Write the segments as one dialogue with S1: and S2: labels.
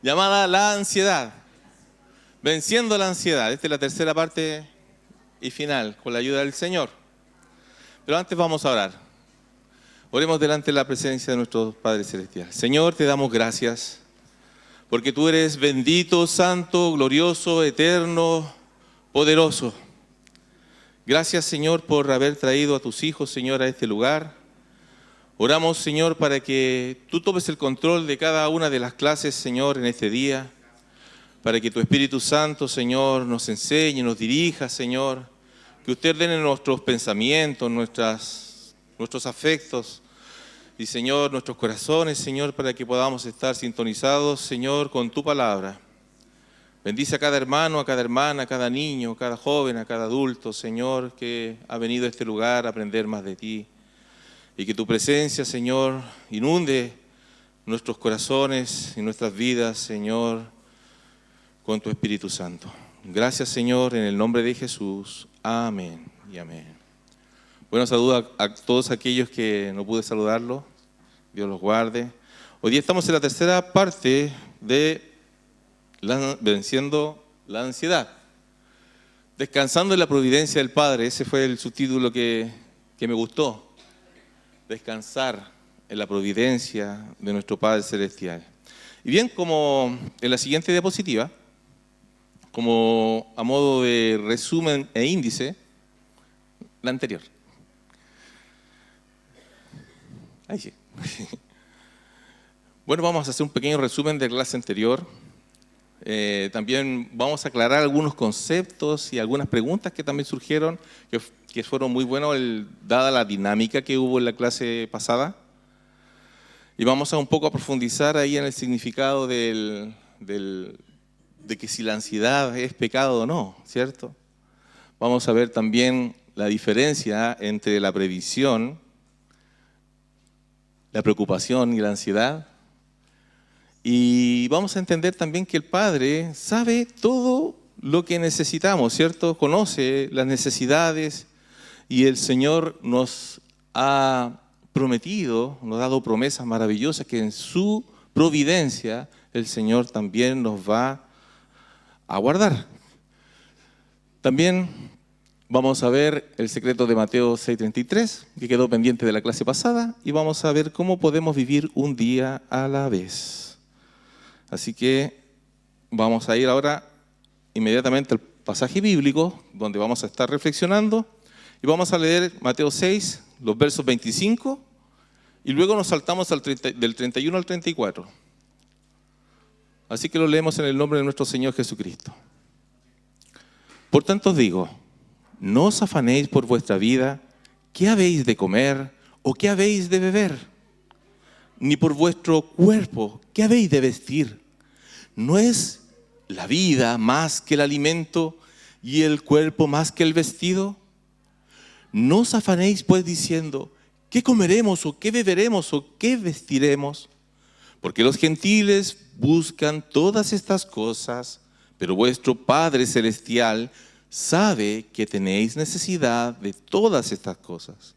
S1: llamada La Ansiedad. Venciendo la ansiedad. Esta es la tercera parte y final, con la ayuda del Señor. Pero antes vamos a orar. Oremos delante de la presencia de nuestro Padre Celestial. Señor, te damos gracias, porque tú eres bendito, santo, glorioso, eterno, poderoso. Gracias, Señor, por haber traído a tus hijos, Señor, a este lugar. Oramos, Señor, para que tú tomes el control de cada una de las clases, Señor, en este día. Para que tu Espíritu Santo, Señor, nos enseñe, nos dirija, Señor. Que usted ordene nuestros pensamientos, nuestros afectos y, Señor, nuestros corazones, Señor, para que podamos estar sintonizados, Señor, con tu palabra. Bendice a cada hermano, a cada hermana, a cada niño, a cada joven, a cada adulto, Señor, que ha venido a este lugar a aprender más de ti. Y que tu presencia, Señor, inunde nuestros corazones y nuestras vidas, Señor, con tu Espíritu Santo. Gracias, Señor, en el nombre de Jesús. Amén y amén. Bueno, saludo a todos aquellos que no pude saludarlos. Dios los guarde. Hoy día estamos en la tercera parte de Venciendo la Ansiedad. Descansando en la providencia del Padre. Ese fue el subtítulo que me gustó. Descansar en la providencia de nuestro Padre Celestial. Y bien, como en la siguiente diapositiva, como a modo de resumen e índice, la anterior. Ahí sí. Bueno, vamos a hacer un pequeño resumen de la clase anterior. También vamos a aclarar algunos conceptos y algunas preguntas que también surgieron, que fueron muy buenos dada la dinámica que hubo en la clase pasada. Y vamos a un poco a profundizar ahí en el significado de que si la ansiedad es pecado o no, ¿cierto? Vamos a ver también la diferencia entre la previsión, la preocupación y la ansiedad. Y vamos a entender también que el Padre sabe todo lo que necesitamos, ¿cierto? Conoce las necesidades y el Señor nos ha prometido, nos ha dado promesas maravillosas que en su providencia el Señor también nos va a guardar. También vamos a ver el secreto de Mateo 6:33, que quedó pendiente de la clase pasada, y vamos a ver cómo podemos vivir un día a la vez. Así que vamos a ir ahora inmediatamente al pasaje bíblico, donde vamos a estar reflexionando, y vamos a leer Mateo 6, los versos 25, y luego nos saltamos del 31 al 34. Así que lo leemos en el nombre de nuestro Señor Jesucristo. Por tanto os digo, no os afanéis por vuestra vida, qué habéis de comer o qué habéis de beber, ni por vuestro cuerpo, qué habéis de vestir. ¿No es la vida más que el alimento y el cuerpo más que el vestido? No os afanéis pues diciendo, ¿qué comeremos o qué beberemos o qué vestiremos? Porque los gentiles buscan todas estas cosas, pero vuestro Padre Celestial sabe que tenéis necesidad de todas estas cosas.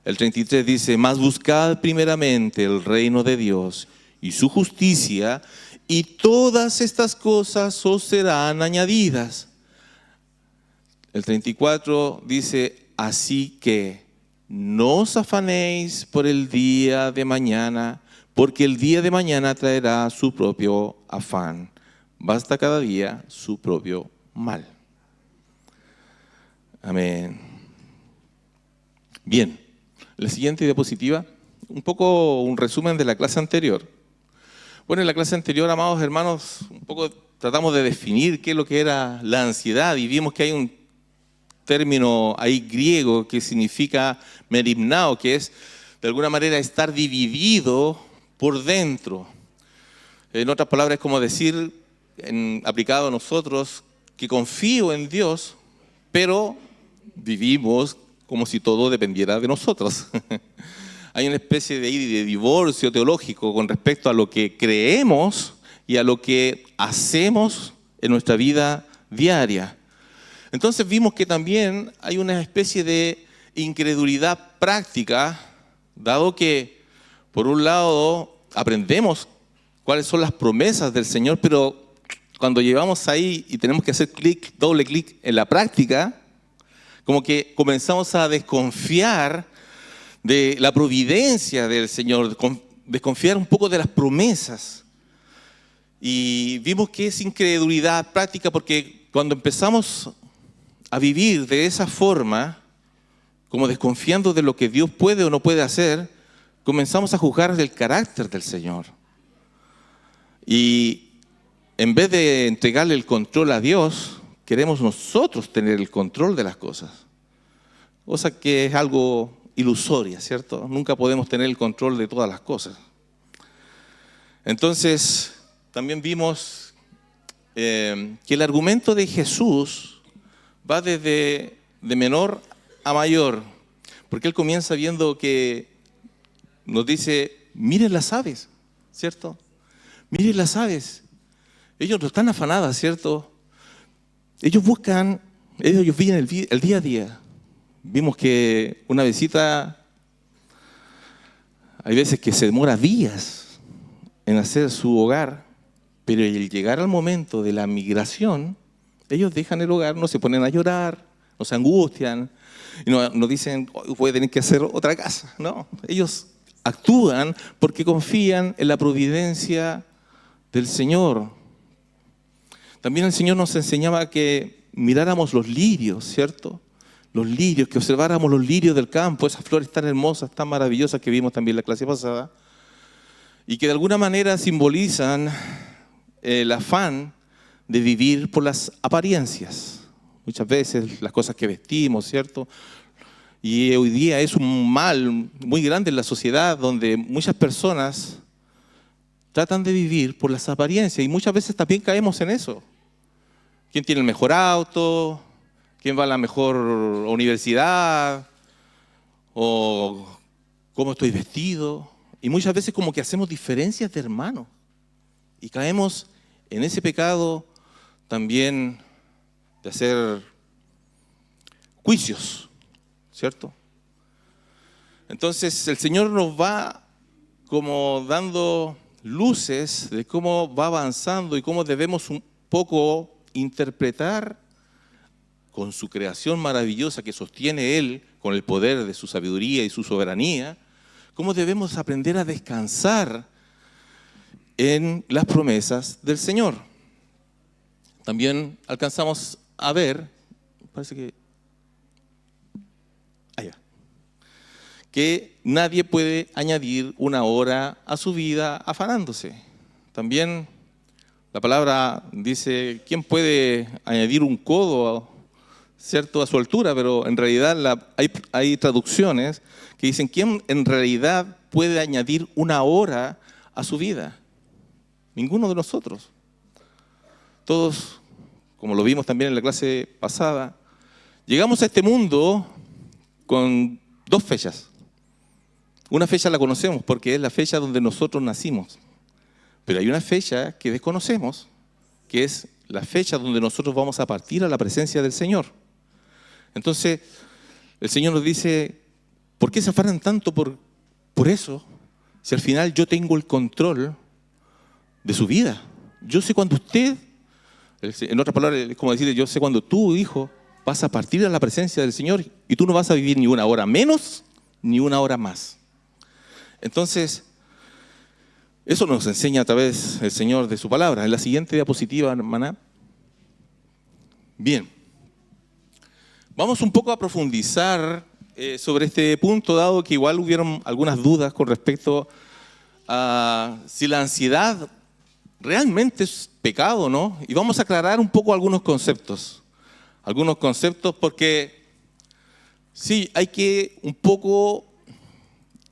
S1: El 33 dice, mas buscad primeramente el reino de Dios y su justicia, y todas estas cosas os serán añadidas. El 34 dice, así que no os afanéis por el día de mañana, porque el día de mañana traerá su propio afán. Basta cada día su propio mal. Amén. Bien, la siguiente diapositiva, un poco un resumen de la clase anterior. Bueno, en la clase anterior, amados hermanos, un poco tratamos de definir qué es lo que era la ansiedad y vimos que hay un término ahí griego que significa merimnao, que es de alguna manera estar dividido por dentro. En otras palabras, es como decir, aplicado a nosotros, que confío en Dios, pero vivimos como si todo dependiera de nosotros. Hay una especie de divorcio teológico con respecto a lo que creemos y a lo que hacemos en nuestra vida diaria. Entonces vimos que también hay una especie de incredulidad práctica, dado que, por un lado, aprendemos cuáles son las promesas del Señor, pero cuando llegamos ahí y tenemos que hacer doble clic en la práctica, como que comenzamos a desconfiar de la providencia del Señor, desconfiar un poco de las promesas. Y vimos que es incredulidad práctica porque cuando empezamos a vivir de esa forma, como desconfiando de lo que Dios puede o no puede hacer, comenzamos a juzgar el carácter del Señor. Y en vez de entregarle el control a Dios, queremos nosotros tener el control de las cosas. Cosa que es algo ilusoria, ¿cierto? Nunca podemos tener el control de todas las cosas. Entonces, también vimos que el argumento de Jesús va de menor a mayor, porque Él comienza viendo que nos dice, miren las aves, ¿cierto? Miren las aves, ellos no están afanadas, ¿cierto? Ellos buscan, ellos viven el día a día. Vimos que una avecita, hay veces que se demora días en hacer su hogar, pero al llegar al momento de la migración, ellos dejan el hogar, no se ponen a llorar, no se angustian, y no dicen, oh, voy a tener que hacer otra casa. No, ellos actúan porque confían en la providencia del Señor. También el Señor nos enseñaba que miráramos los lirios, ¿cierto? Los lirios, que observáramos los lirios del campo, esas flores tan hermosas, tan maravillosas que vimos también en la clase pasada, y que de alguna manera simbolizan el afán de vivir por las apariencias. Muchas veces las cosas que vestimos, ¿cierto? Y hoy día es un mal muy grande en la sociedad donde muchas personas tratan de vivir por las apariencias y muchas veces también caemos en eso. ¿Quién tiene el mejor auto? ¿Quién va a la mejor universidad? ¿O cómo estoy vestido? Y muchas veces como que hacemos diferencias de hermanos y caemos en ese pecado también de hacer juicios, ¿cierto? Entonces el Señor nos va como dando luces de cómo va avanzando y cómo debemos un poco interpretar con su creación maravillosa que sostiene Él, con el poder de su sabiduría y su soberanía, cómo debemos aprender a descansar en las promesas del Señor. También alcanzamos a ver, parece que nadie puede añadir una hora a su vida afanándose. También la palabra dice, ¿quién puede añadir un codo, cierto, a su altura? Pero en realidad hay traducciones que dicen, ¿quién en realidad puede añadir una hora a su vida? Ninguno de nosotros. Todos, como lo vimos también en la clase pasada, llegamos a este mundo con dos fechas. Una fecha la conocemos porque es la fecha donde nosotros nacimos. Pero hay una fecha que desconocemos, que es la fecha donde nosotros vamos a partir a la presencia del Señor. Entonces, el Señor nos dice, ¿por qué se afanan tanto por eso? Si al final yo tengo el control de su vida. Yo sé cuando usted, en otras palabras, es como decir, yo sé cuando tú, hijo, vas a partir a la presencia del Señor y tú no vas a vivir ni una hora menos ni una hora más. Entonces, eso nos enseña a través del Señor de su palabra. En la siguiente diapositiva, hermana. Bien. Vamos un poco a profundizar sobre este punto, dado que igual hubieron algunas dudas con respecto a si la ansiedad realmente es pecado o no. Y vamos a aclarar un poco algunos conceptos. Algunos conceptos porque sí, hay que un poco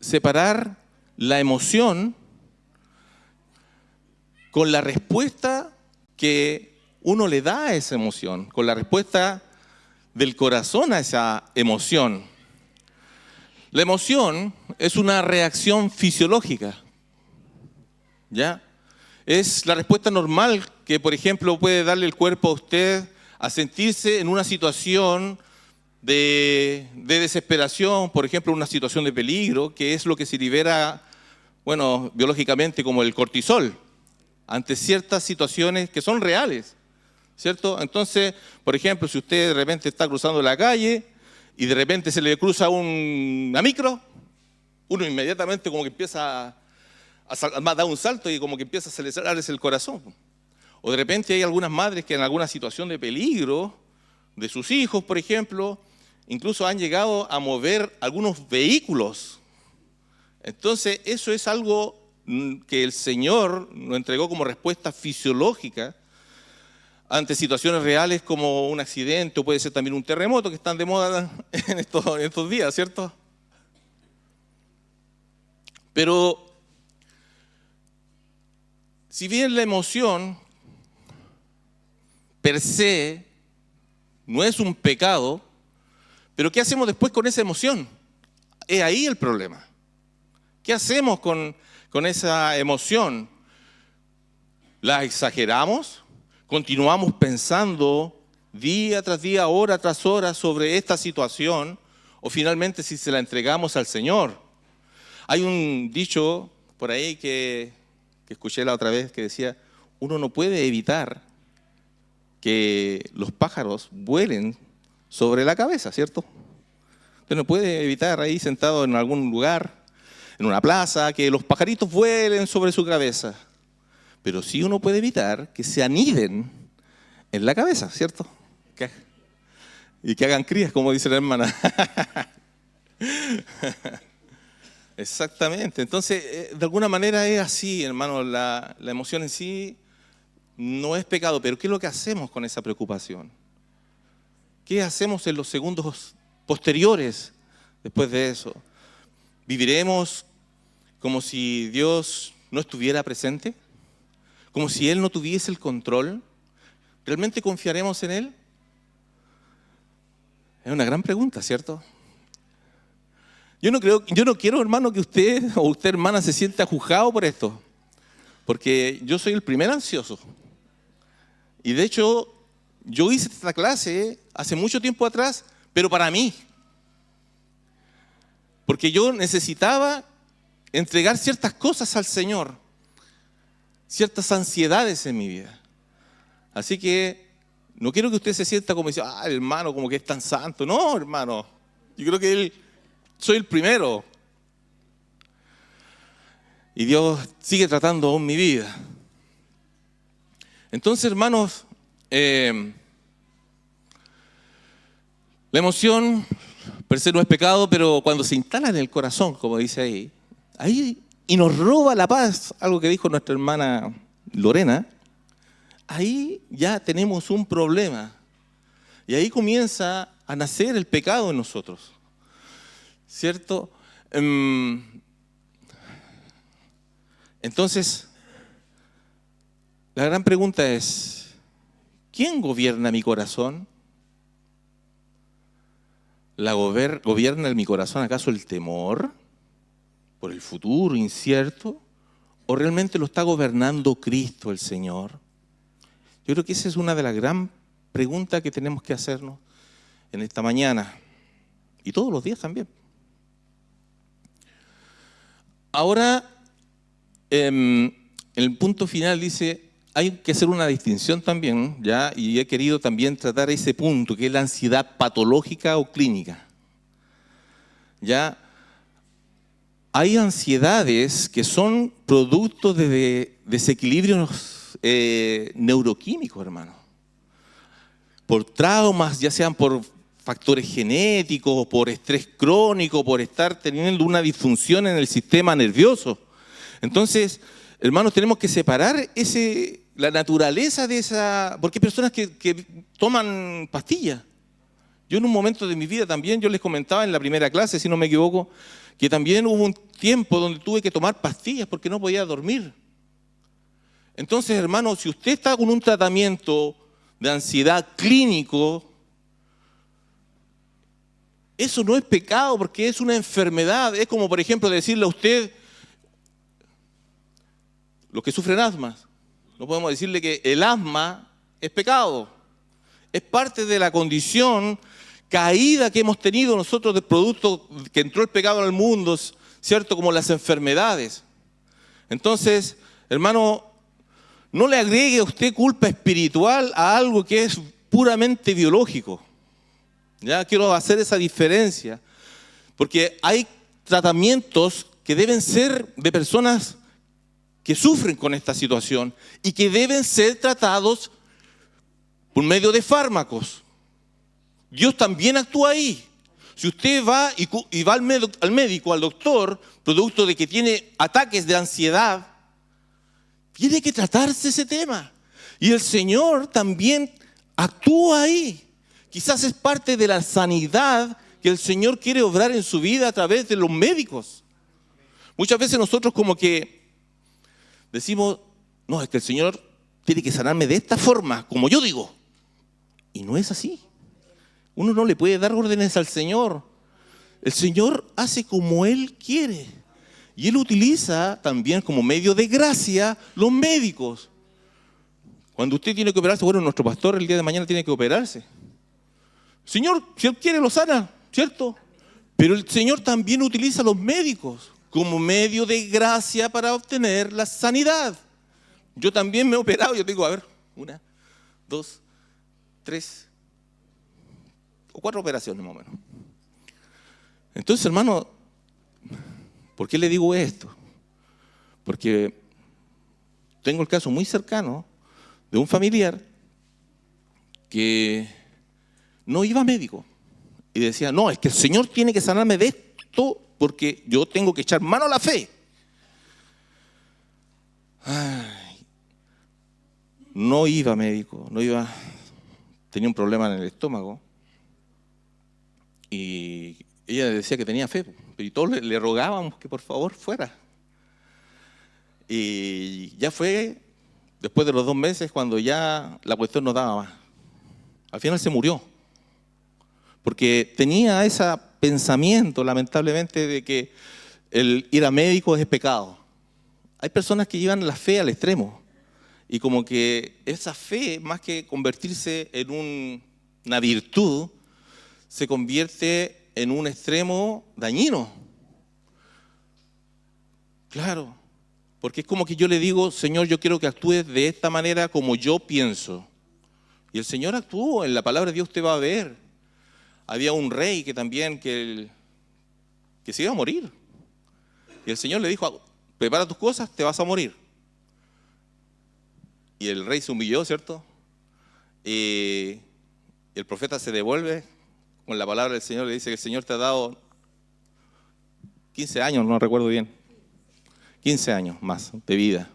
S1: separar la emoción con la respuesta que uno le da a esa emoción, con la respuesta del corazón a esa emoción. La emoción es una reacción fisiológica, ¿ya? Es la respuesta normal que, por ejemplo, puede darle el cuerpo a usted a sentirse en una situación de desesperación, por ejemplo, una situación de peligro, que es lo que se libera, bueno, biológicamente como el cortisol. ante ciertas situaciones que son reales, ¿cierto? Entonces, por ejemplo, si usted de repente está cruzando la calle y de repente se le cruza una micro, uno inmediatamente como que empieza a dar un salto y como que empieza a acelerarse el corazón. O de repente hay algunas madres que en alguna situación de peligro de sus hijos, por ejemplo, incluso han llegado a mover algunos vehículos. Entonces, eso es algo que el Señor nos entregó como respuesta fisiológica ante situaciones reales como un accidente o puede ser también un terremoto que están de moda en estos días, ¿cierto? Pero si bien la emoción per se no es un pecado, pero ¿qué hacemos después con esa emoción? Es ahí el problema. ¿Qué hacemos con esa emoción? ¿La exageramos? ¿Continuamos pensando día tras día, hora tras hora sobre esta situación? ¿O finalmente si se la entregamos al Señor? Hay un dicho por ahí que escuché la otra vez que decía, uno no puede evitar que los pájaros vuelen sobre la cabeza, ¿cierto? Usted no puede evitar ahí sentado en algún lugar, en una plaza, que los pajaritos vuelen sobre su cabeza. Pero sí uno puede evitar que se aniden en la cabeza, ¿cierto? Y que hagan crías, como dice la hermana. Exactamente. Entonces, de alguna manera es así, hermano. La emoción en sí no es pecado, pero ¿qué es lo que hacemos con esa preocupación? ¿Qué hacemos en los segundos posteriores después de eso? ¿Viviremos como si Dios no estuviera presente? ¿Como si Él no tuviese el control? ¿Realmente confiaremos en Él? Es una gran pregunta, ¿cierto? Yo no quiero, hermano, que usted o usted, hermana, se sienta juzgado por esto. Porque yo soy el primer ansioso. Y de hecho, yo hice esta clase hace mucho tiempo atrás, pero para mí. Porque yo necesitaba entregar ciertas cosas al Señor, ciertas ansiedades en mi vida. Así que no quiero que usted se sienta como dice, hermano, como que es tan santo. No, hermano, yo creo que soy el primero. Y Dios sigue tratando aún mi vida. Entonces, hermanos, la emoción per se no es pecado, pero cuando se instala en el corazón, como dice ahí y nos roba la paz, algo que dijo nuestra hermana Lorena, ahí ya tenemos un problema. Y ahí comienza a nacer el pecado en nosotros, ¿cierto? Entonces, la gran pregunta es, ¿quién gobierna mi corazón? ¿Gobierna en mi corazón acaso el temor por el futuro incierto? ¿O realmente lo está gobernando Cristo el Señor? Yo creo que esa es una de las grandes preguntas que tenemos que hacernos en esta mañana y todos los días también. Ahora, en el punto final dice, hay que hacer una distinción también, ¿ya? Y he querido también tratar ese punto, que es la ansiedad patológica o clínica. ¿Ya? Hay ansiedades que son producto de desequilibrios neuroquímicos, hermano. Por traumas, ya sean por factores genéticos, por estrés crónico, por estar teniendo una disfunción en el sistema nervioso. Entonces, hermanos, tenemos que separar la naturaleza de esa... Porque hay personas que toman pastillas. Yo en un momento de mi vida también, yo les comentaba en la primera clase, si no me equivoco, que también hubo un tiempo donde tuve que tomar pastillas porque no podía dormir. Entonces, hermanos, si usted está con un tratamiento de ansiedad clínico, eso no es pecado porque es una enfermedad. Es como, por ejemplo, decirle a usted, los que sufren asma, no podemos decirle que el asma es pecado. Es parte de la condición caída que hemos tenido nosotros del producto que entró el pecado al mundo, ¿cierto? Como las enfermedades. Entonces, hermano, No le agregue a usted culpa espiritual a algo que es puramente biológico. Ya quiero hacer esa diferencia, porque hay tratamientos que deben ser de personas que sufren con esta situación y que deben ser tratados por medio de fármacos. Dios también actúa ahí. Si usted va y va al médico, al doctor, producto de que tiene ataques de ansiedad, tiene que tratarse ese tema. Y el Señor también actúa ahí. Quizás es parte de la sanidad que el Señor quiere obrar en su vida a través de los médicos. Muchas veces nosotros como que decimos, no, es que el Señor tiene que sanarme de esta forma, como yo digo. Y no es así. Uno no le puede dar órdenes al Señor. El Señor hace como Él quiere. Y Él utiliza también como medio de gracia los médicos. Cuando usted tiene que operarse, bueno, nuestro pastor el día de mañana tiene que operarse. Señor, si Él quiere, lo sana, ¿cierto? Pero el Señor también utiliza a los médicos como medio de gracia para obtener la sanidad. Yo también me he operado, yo tengo, 1, 2, 3 o 4 operaciones más o menos. Entonces, hermano, ¿por qué le digo esto? Porque tengo el caso muy cercano de un familiar que no iba a médico y decía, no, es que el Señor tiene que sanarme de esto porque yo tengo que echar mano a la fe. No iba a médico, tenía un problema en el estómago y ella decía que tenía fe, y todos le rogábamos que por favor fuera. Y ya fue después de los 2 meses cuando ya la cuestión no daba más. Al final se murió, porque tenía ese pensamiento, lamentablemente, de que el ir a médico es pecado. Hay personas que llevan la fe al extremo, y como que esa fe, más que convertirse en una virtud, se convierte en un extremo dañino. Claro, porque es como que yo le digo, Señor, yo quiero que actúes de esta manera como yo pienso. Y el Señor actuó, en la palabra de Dios usted va a ver. Había un rey que también, que se iba a morir. Y el Señor le dijo, prepara tus cosas, te vas a morir. Y el rey se humilló, ¿cierto? Y el profeta se devuelve con la palabra del Señor, le dice que el Señor te ha dado 15 años, no recuerdo bien, 15 años más de vida.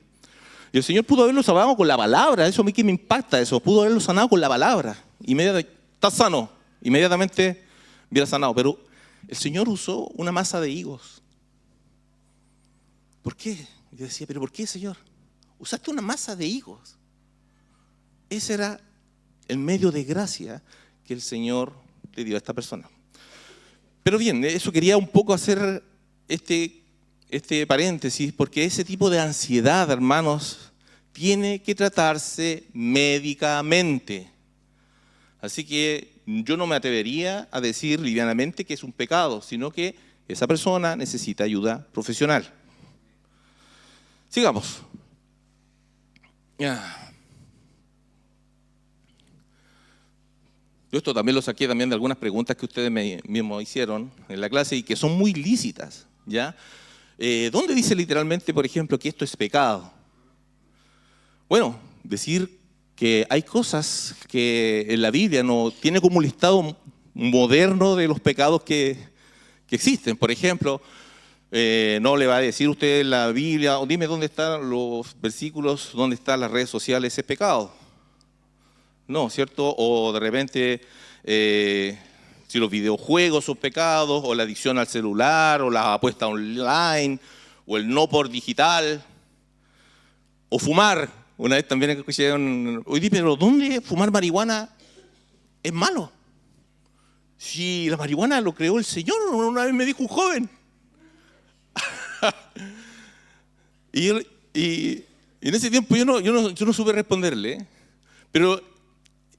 S1: Y el Señor pudo haberlo sanado con la palabra, eso a mí que me impacta eso, pudo haberlo sanado con la palabra. Inmediatamente, está sano, inmediatamente hubiera sanado, pero el Señor usó una masa de higos. ¿Por qué? Yo decía, ¿pero por qué, Señor? Usaste una masa de higos. Ese era el medio de gracia que el Señor le dio a esta persona. Pero bien, eso quería un poco hacer este paréntesis, porque ese tipo de ansiedad, hermanos, tiene que tratarse médicamente. Así que yo no me atrevería a decir livianamente que es un pecado, sino que esa persona necesita ayuda profesional. Sigamos. Yo esto también lo saqué también de algunas preguntas que ustedes mismos hicieron en la clase y que son muy lícitas, ¿ya? ¿Dónde dice literalmente, por ejemplo, que esto es pecado? Bueno, decir que hay cosas que en la Biblia no tiene como un listado moderno de los pecados que existen. Por ejemplo, no le va a decir usted en la Biblia, o dime dónde están los versículos, dónde están las redes sociales, es pecado. No, ¿cierto? O de repente, si los videojuegos son pecados, o la adicción al celular, o la apuesta online, o el no por digital, o fumar. Una vez también escuché oye, pero ¿dónde fumar marihuana es malo? Si la marihuana lo creó el Señor, una vez me dijo un joven. y en ese tiempo yo no supe responderle, pero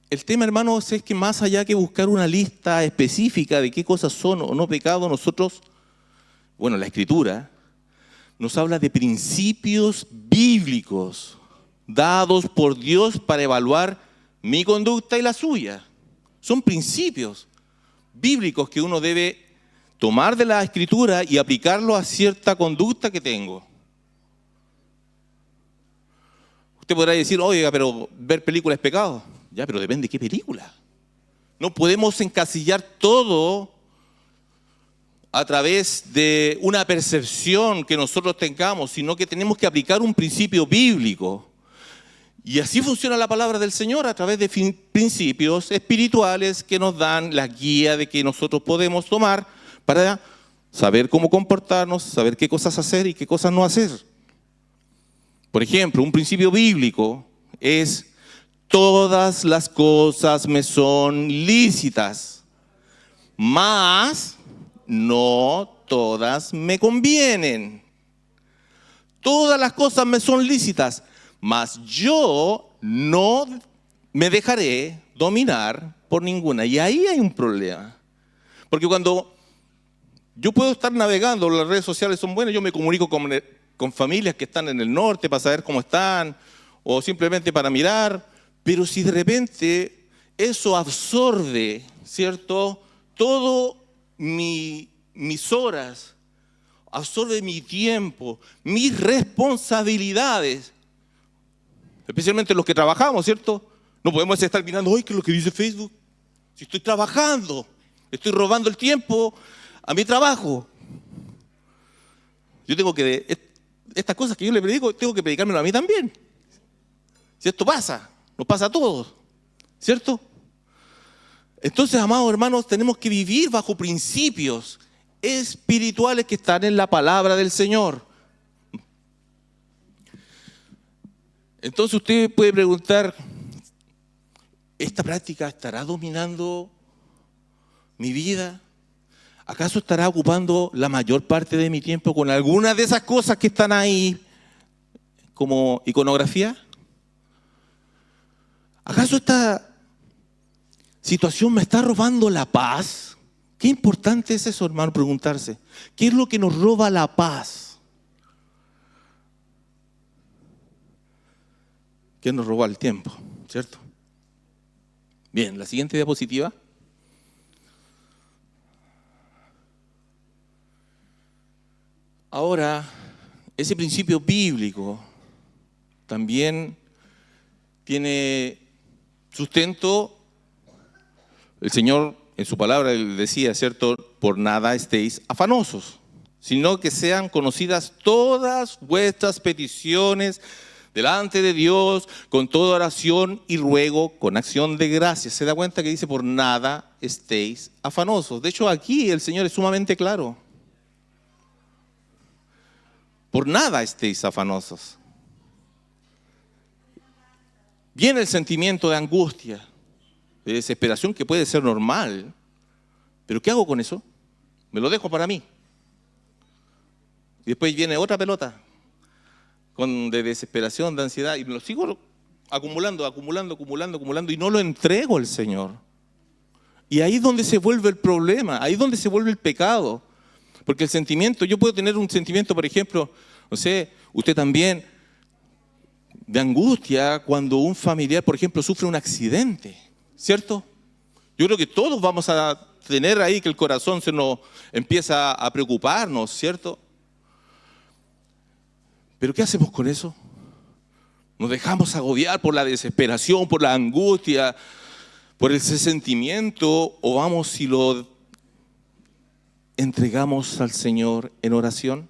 S1: el tema, hermanos, es que más allá que buscar una lista específica de qué cosas son o no pecados, nosotros, bueno, la Escritura nos habla de principios bíblicos dados por Dios para evaluar mi conducta y la suya. Son principios bíblicos que uno debe tomar de la Escritura y aplicarlo a cierta conducta que tengo. Usted podrá decir, oiga, pero ver películas es pecado. Ya, pero depende de qué película. No podemos encasillar todo a través de una percepción que nosotros tengamos, sino que tenemos que aplicar un principio bíblico. Y así funciona la palabra del Señor, a través de principios espirituales que nos dan la guía de que nosotros podemos tomar para saber cómo comportarnos, saber qué cosas hacer y qué cosas no hacer. Por ejemplo, un principio bíblico es: todas las cosas me son lícitas, mas no todas me convienen. Todas las cosas me son lícitas, mas yo no me dejaré dominar por ninguna. Y ahí hay un problema. Porque cuando yo puedo estar navegando, las redes sociales son buenas, yo me comunico con familias que están en el norte para saber cómo están, o simplemente para mirar, pero si de repente eso absorbe, ¿cierto?, todo mis horas, absorbe mi tiempo, mis responsabilidades, especialmente los que trabajamos, ¿cierto? No podemos estar mirando, ¡ay, qué es lo que dice Facebook! Si estoy trabajando, estoy robando el tiempo a mi trabajo. Yo tengo que, estas cosas que yo le predico, tengo que predicármelo a mí también. Si esto pasa, nos pasa a todos, ¿cierto? Entonces, amados hermanos, tenemos que vivir bajo principios espirituales que están en la palabra del Señor. Entonces usted puede preguntar, ¿esta práctica estará dominando mi vida? ¿Acaso estará ocupando la mayor parte de mi tiempo con alguna de esas cosas que están ahí como iconografía? ¿Acaso esta situación me está robando la paz? Qué importante es eso, hermano, preguntarse. ¿Qué es lo que nos roba la paz? ¿Qué nos roba el tiempo? ¿Cierto? Bien, la siguiente diapositiva. Ahora, ese principio bíblico también tiene sustento. El Señor en su palabra decía, ¿cierto?, por nada estéis afanosos, sino que sean conocidas todas vuestras peticiones delante de Dios, con toda oración y ruego, con acción de gracias. ¿Se da cuenta que dice por nada estéis afanosos? De hecho, aquí el Señor es sumamente claro. Por nada estéis afanosos. Viene el sentimiento de angustia, de desesperación, que puede ser normal, pero ¿qué hago con eso? Me lo dejo para mí. Y después viene otra pelota de desesperación, de ansiedad, y me lo sigo acumulando, y no lo entrego al Señor. Y ahí es donde se vuelve el problema, ahí es donde se vuelve el pecado. Porque el sentimiento, yo puedo tener un sentimiento, por ejemplo, no sé, usted también, de angustia cuando un familiar, por ejemplo, sufre un accidente, ¿cierto? Yo creo que todos vamos a tener ahí que el corazón se nos empieza a preocuparnos, ¿cierto? Pero ¿qué hacemos con eso? ¿Nos dejamos agobiar por la desesperación, por la angustia, por ese sentimiento, o vamos y lo entregamos al Señor en oración?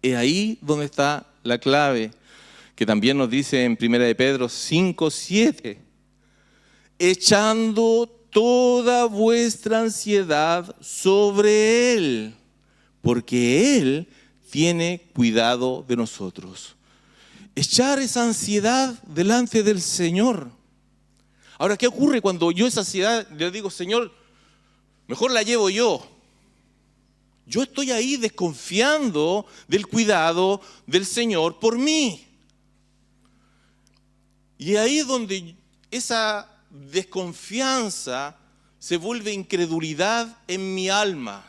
S1: Es ahí donde está la clave, que también nos dice en 1 de Pedro 5:7, echando toda vuestra ansiedad sobre Él, porque Él tiene cuidado de nosotros. Echar esa ansiedad delante del Señor. Ahora, ¿qué ocurre cuando yo esa ansiedad le digo, Señor, mejor la llevo yo? Yo estoy ahí desconfiando del cuidado del Señor por mí. Y ahí es donde esa desconfianza se vuelve incredulidad en mi alma.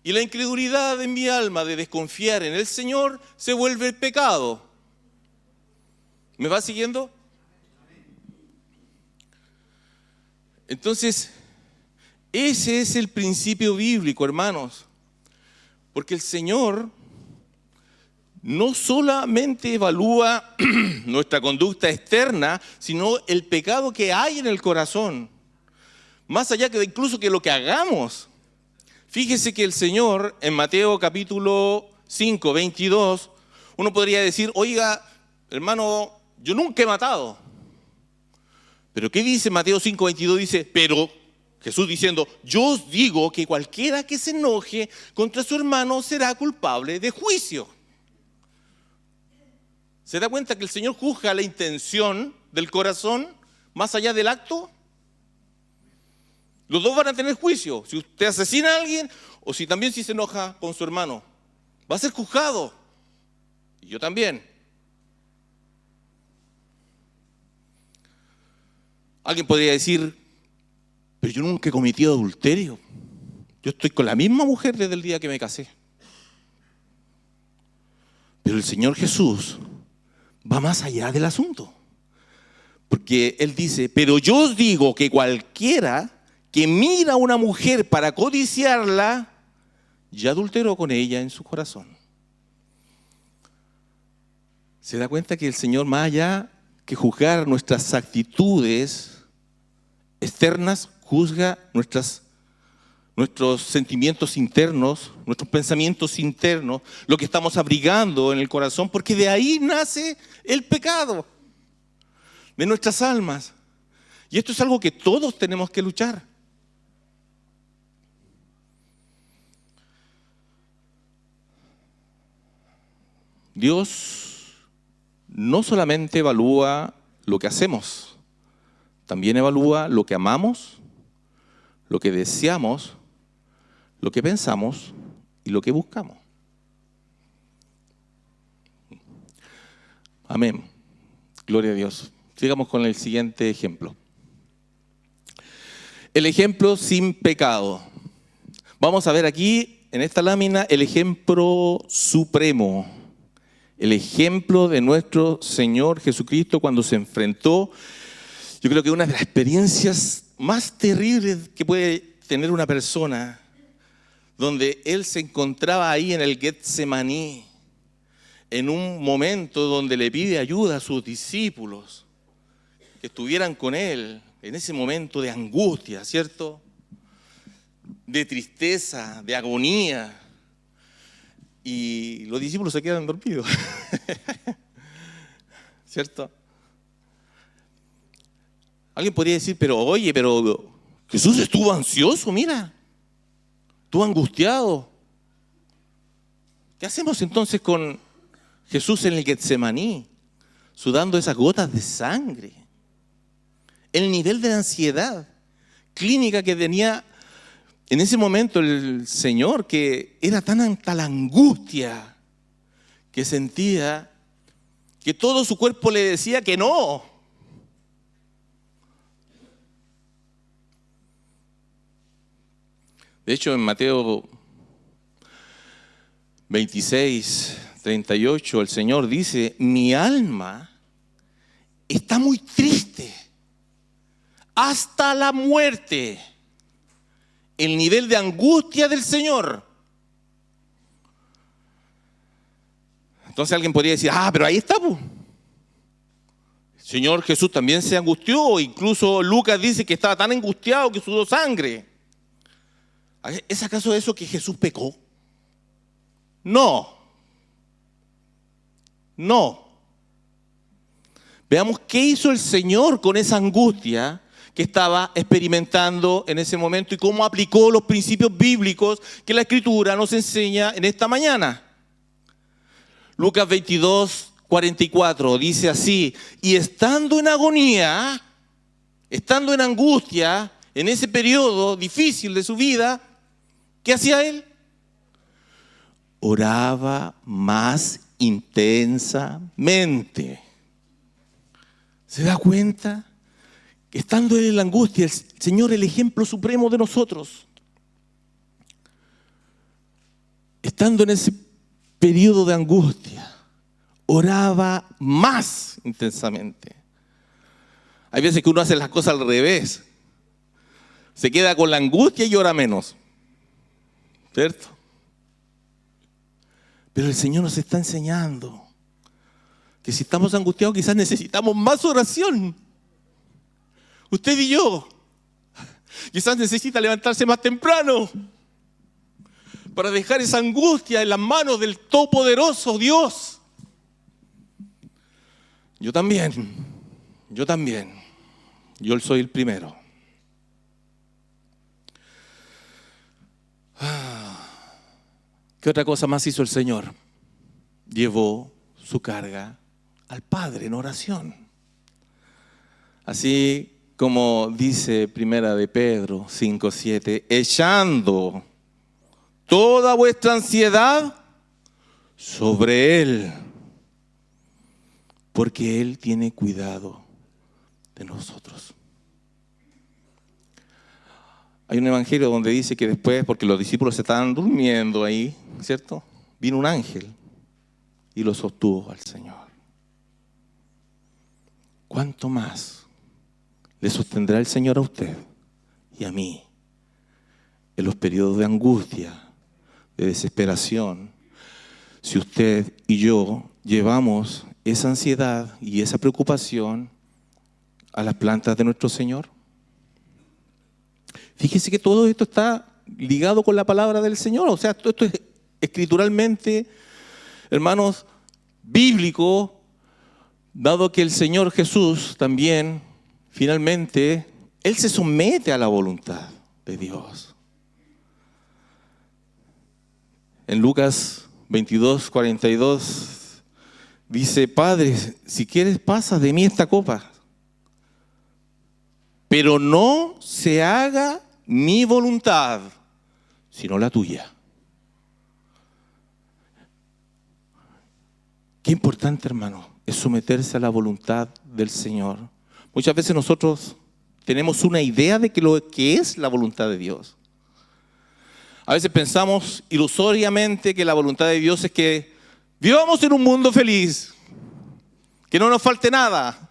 S1: Y la incredulidad en mi alma de desconfiar en el Señor se vuelve el pecado. ¿Me va siguiendo? Entonces, ese es el principio bíblico, hermanos. Porque el Señor no solamente evalúa nuestra conducta externa, sino el pecado que hay en el corazón. Más allá de incluso que lo que hagamos. Fíjese que el Señor en Mateo capítulo 5, 22, uno podría decir, oiga, hermano, yo nunca he matado. Pero ¿qué dice Mateo 5, 22? Dice, pero Jesús diciendo, yo os digo que cualquiera que se enoje contra su hermano será culpable de juicio. ¿Se da cuenta que el Señor juzga la intención del corazón más allá del acto? Los dos van a tener juicio. Si usted asesina a alguien o si también si se enoja con su hermano, va a ser juzgado. Y yo también. Alguien podría decir, pero yo nunca he cometido adulterio. Yo estoy con la misma mujer desde el día que me casé. Pero el Señor Jesús va más allá del asunto. Porque Él dice, pero yo os digo que cualquiera que mira a una mujer para codiciarla, ya adulteró con ella en su corazón. ¿Se da cuenta que el Señor, más allá que juzgar nuestras actitudes externas, juzga nuestros sentimientos internos, nuestros pensamientos internos, lo que estamos abrigando en el corazón, porque de ahí nace el pecado de nuestras almas. Y esto es algo que todos tenemos que luchar. Dios no solamente evalúa lo que hacemos, también evalúa lo que amamos, lo que deseamos, lo que pensamos y lo que buscamos. Amén. Gloria a Dios. Sigamos con el siguiente ejemplo. El ejemplo sin pecado. Vamos a ver aquí en esta lámina el ejemplo supremo. El ejemplo de nuestro Señor Jesucristo cuando se enfrentó, yo creo que una de las experiencias más terribles que puede tener una persona, donde Él se encontraba ahí en el Getsemaní, en un momento donde le pide ayuda a sus discípulos, que estuvieran con Él, en ese momento de angustia, ¿cierto? De tristeza, de agonía. Y los discípulos se quedan dormidos. ¿Cierto? Alguien podría decir, pero Jesús estuvo ansioso, mira. Estuvo angustiado. ¿Qué hacemos entonces con Jesús en el Getsemaní? Sudando esas gotas de sangre. El nivel de ansiedad clínica que tenía en ese momento el Señor, que era tanta la angustia que sentía, que todo su cuerpo le decía que no. De hecho, en Mateo 26, 38, el Señor dice, mi alma está muy triste hasta la muerte. El nivel de angustia del Señor. Entonces alguien podría decir, pero ahí está, pues. El Señor Jesús también se angustió, incluso Lucas dice que estaba tan angustiado que sudó sangre. ¿Es acaso eso que Jesús pecó? No. Veamos qué hizo el Señor con esa angustia que estaba experimentando en ese momento y cómo aplicó los principios bíblicos que la Escritura nos enseña en esta mañana. Lucas 22, 44 dice así, y estando en agonía, estando en angustia, en ese periodo difícil de su vida, ¿qué hacía él? Oraba más intensamente. ¿Se da cuenta? Estando en la angustia, el Señor, el ejemplo supremo de nosotros, estando en ese periodo de angustia, oraba más intensamente. Hay veces que uno hace las cosas al revés. Se queda con la angustia y ora menos. ¿Cierto? Pero el Señor nos está enseñando que si estamos angustiados quizás necesitamos más oración. Usted y yo. Quizás necesita levantarse más temprano para dejar esa angustia en las manos del Todopoderoso Dios. Yo también. Yo soy el primero. ¿Qué otra cosa más hizo el Señor? Llevó su carga al Padre en oración. Así como dice Primera de Pedro 5:7, echando toda vuestra ansiedad sobre Él, porque Él tiene cuidado de nosotros. Hay un evangelio donde dice que después, porque los discípulos se estaban durmiendo ahí, ¿cierto? Vino un ángel y lo sostuvo al Señor. ¿Cuánto más le sostendrá el Señor a usted y a mí en los periodos de angustia, de desesperación, si usted y yo llevamos esa ansiedad y esa preocupación a las plantas de nuestro Señor? Fíjese que todo esto está ligado con la palabra del Señor. O sea, esto es escrituralmente, hermanos, bíblico, dado que el Señor Jesús también, finalmente, Él se somete a la voluntad de Dios. En Lucas 22:42 dice, Padre, si quieres pasa de mí esta copa, pero no se haga mi voluntad, sino la tuya. Qué importante, hermano, es someterse a la voluntad del Señor. Muchas veces nosotros tenemos una idea de que lo que es la voluntad de Dios. A veces pensamos ilusoriamente que la voluntad de Dios es que vivamos en un mundo feliz, que no nos falte nada,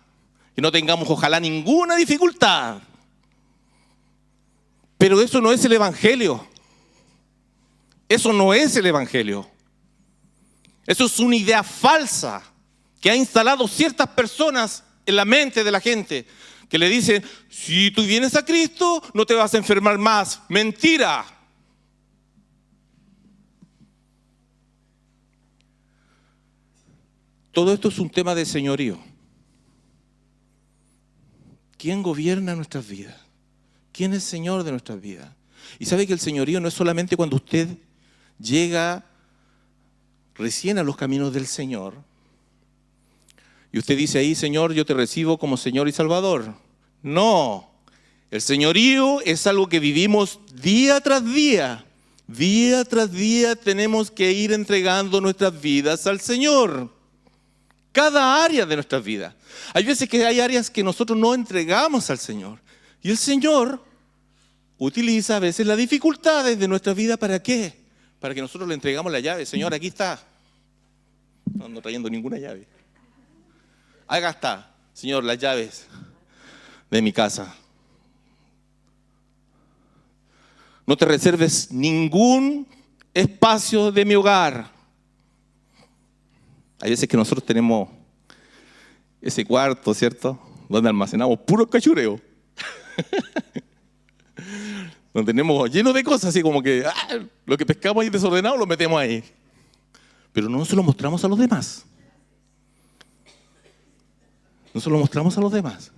S1: que no tengamos ojalá ninguna dificultad. Pero eso no es el Evangelio. Eso no es el Evangelio. Eso es una idea falsa que ha instalado ciertas personas en la mente de la gente, que le dicen, si tú vienes a Cristo, no te vas a enfermar más. Mentira. Todo esto es un tema de señorío. ¿Quién gobierna nuestras vidas? ¿Quién es Señor de nuestras vidas? Y sabe que el señorío no es solamente cuando usted llega recién a los caminos del Señor y usted dice ahí, Señor, yo te recibo como Señor y Salvador. No, el señorío es algo que vivimos día tras día. Día tras día tenemos que ir entregando nuestras vidas al Señor. Cada área de nuestras vidas. Hay veces que hay áreas que nosotros no entregamos al Señor. Y el Señor utiliza a veces las dificultades de nuestra vida. ¿Para qué? Para que nosotros le entregamos la llave. Señor, aquí está. No ando trayendo ninguna llave. Acá está, Señor, las llaves de mi casa. No te reserves ningún espacio de mi hogar. Hay veces que nosotros tenemos ese cuarto, ¿cierto? Donde almacenamos puro cachureo. Donde tenemos lleno de cosas, así como que lo que pescamos ahí desordenado lo metemos ahí. Pero no se lo mostramos a los demás. No se lo mostramos a los demás.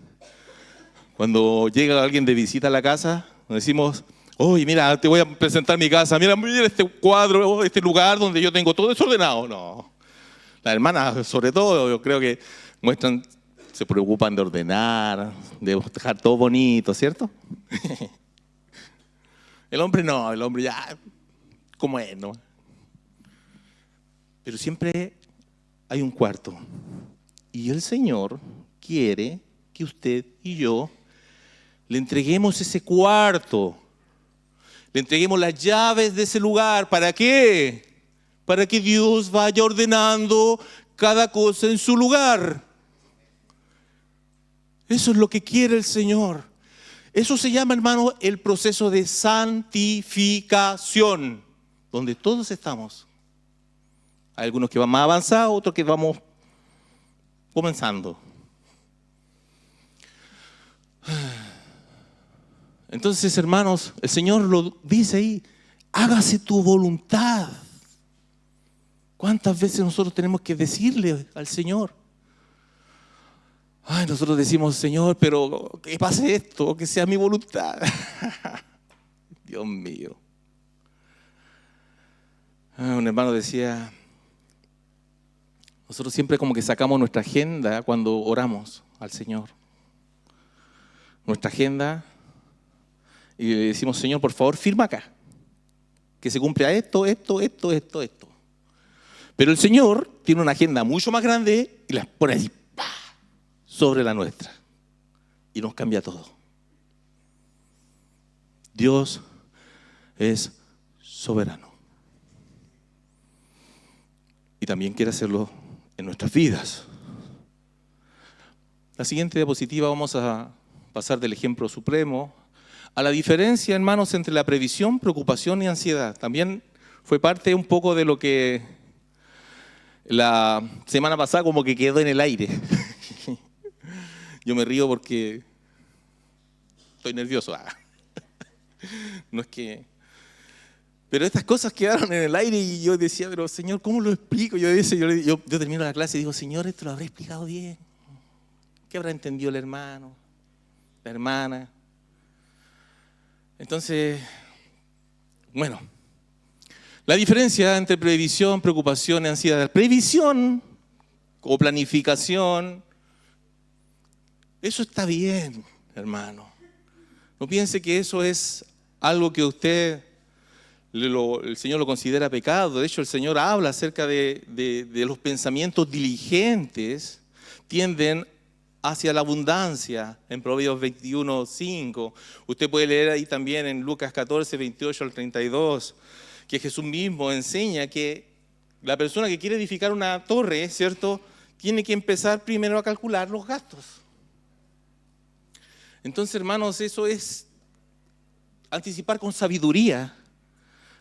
S1: Cuando llega alguien de visita a la casa, nos decimos, oye, mira, te voy a presentar mi casa. Mira este cuadro, este lugar donde yo tengo todo desordenado. No. Las hermanas, sobre todo, yo creo que muestran, se preocupan de ordenar, de dejar todo bonito, ¿cierto? El hombre no, el hombre ya, como es, ¿no? Pero siempre hay un cuarto. Y el Señor quiere que usted y yo le entreguemos ese cuarto. Le entreguemos las llaves de ese lugar. ¿Para qué? Para que Dios vaya ordenando cada cosa en su lugar. Eso es lo que quiere el Señor. Eso se llama, hermano, el proceso de santificación, donde todos estamos. Hay algunos que van más avanzados, otros que vamos comenzando. Entonces, hermanos, el Señor lo dice ahí, hágase tu voluntad. ¿Cuántas veces nosotros tenemos que decirle al Señor? Ay, nosotros decimos, Señor, pero que pase esto, que sea mi voluntad. Dios mío. Un hermano decía, nosotros siempre como que sacamos nuestra agenda cuando oramos al Señor. Nuestra agenda y le decimos, Señor, por favor, firma acá. Que se cumpla esto. Pero el Señor tiene una agenda mucho más grande y la pone así, ¡pah!, sobre la nuestra. Y nos cambia todo. Dios es soberano. Y también quiere hacerlo en nuestras vidas. La siguiente diapositiva vamos a pasar del ejemplo supremo a la diferencia, hermanos, entre la previsión, preocupación y ansiedad. También fue parte un poco de lo que la semana pasada como que quedó en el aire. Yo me río porque estoy nervioso. No es que... Pero estas cosas quedaron en el aire y yo decía, pero Señor, ¿cómo lo explico? Yo termino la clase y digo, Señor, esto lo habré explicado bien. ¿Qué habrá entendido el hermano, la hermana? Entonces, bueno, la diferencia entre previsión, preocupación y ansiedad. Previsión o planificación, eso está bien, hermano. No piense que eso es algo que usted, el Señor lo considera pecado. De hecho, el Señor habla acerca de los pensamientos diligentes, tienden hacia la abundancia, en Proverbios 21:5. Usted puede leer ahí también en Lucas 14, 28 al 32, que Jesús mismo enseña que la persona que quiere edificar una torre, ¿cierto?, tiene que empezar primero a calcular los gastos. Entonces, hermanos, eso es anticipar con sabiduría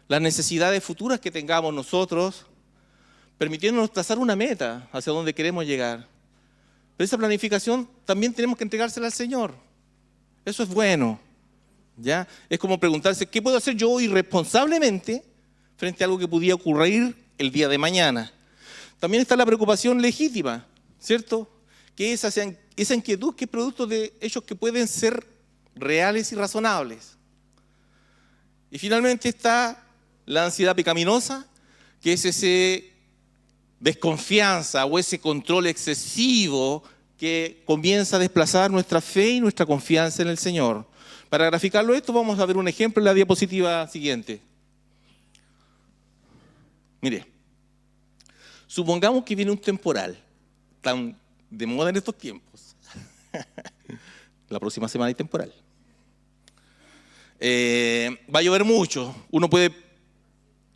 S1: las necesidades futuras que tengamos nosotros, permitiéndonos trazar una meta hacia donde queremos llegar. Pero esa planificación también tenemos que entregársela al Señor. Eso es bueno, ¿ya? Es como preguntarse, ¿qué puedo hacer yo hoy responsablemente frente a algo que pudiera ocurrir el día de mañana? También está la preocupación legítima, ¿cierto? Que es esa inquietud que es producto de hechos que pueden ser reales y razonables. Y finalmente está la ansiedad pecaminosa, que es ese desconfianza o ese control excesivo que comienza a desplazar nuestra fe y nuestra confianza en el Señor. Para graficarlo esto, vamos a ver un ejemplo en la diapositiva siguiente. Mire, supongamos que viene un temporal, tan de moda en estos tiempos. La próxima semana hay temporal. Va a llover mucho. Uno puede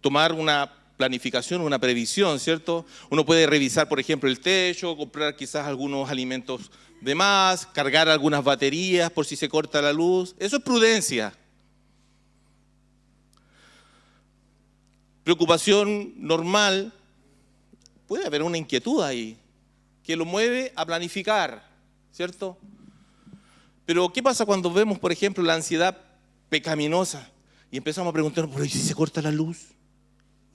S1: tomar una planificación, una previsión, ¿cierto? Uno puede revisar, por ejemplo, el techo, comprar quizás algunos alimentos de más, cargar algunas baterías por si se corta la luz. Eso es prudencia. Preocupación normal, puede haber una inquietud ahí que lo mueve a planificar, ¿cierto? Pero ¿qué pasa cuando vemos, por ejemplo, la ansiedad pecaminosa y empezamos a preguntarnos, ¿pero y si se corta la luz?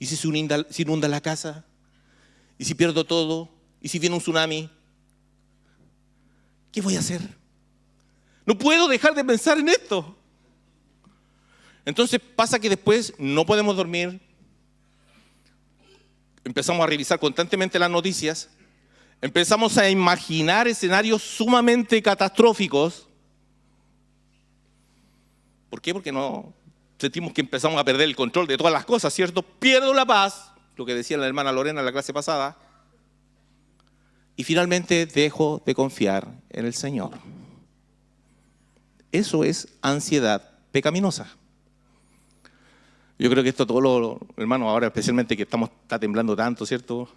S1: ¿Y si se inunda la casa? ¿Y si pierdo todo? ¿Y si viene un tsunami? ¿Qué voy a hacer? No puedo dejar de pensar en esto. Entonces pasa que después no podemos dormir. Empezamos a revisar constantemente las noticias. Empezamos a imaginar escenarios sumamente catastróficos. ¿Por qué? Porque no sentimos que empezamos a perder el control de todas las cosas, ¿cierto? Pierdo la paz, lo que decía la hermana Lorena en la clase pasada, y finalmente dejo de confiar en el Señor. Eso es ansiedad pecaminosa. Yo creo que esto todos los hermanos, ahora especialmente que está temblando tanto, ¿cierto?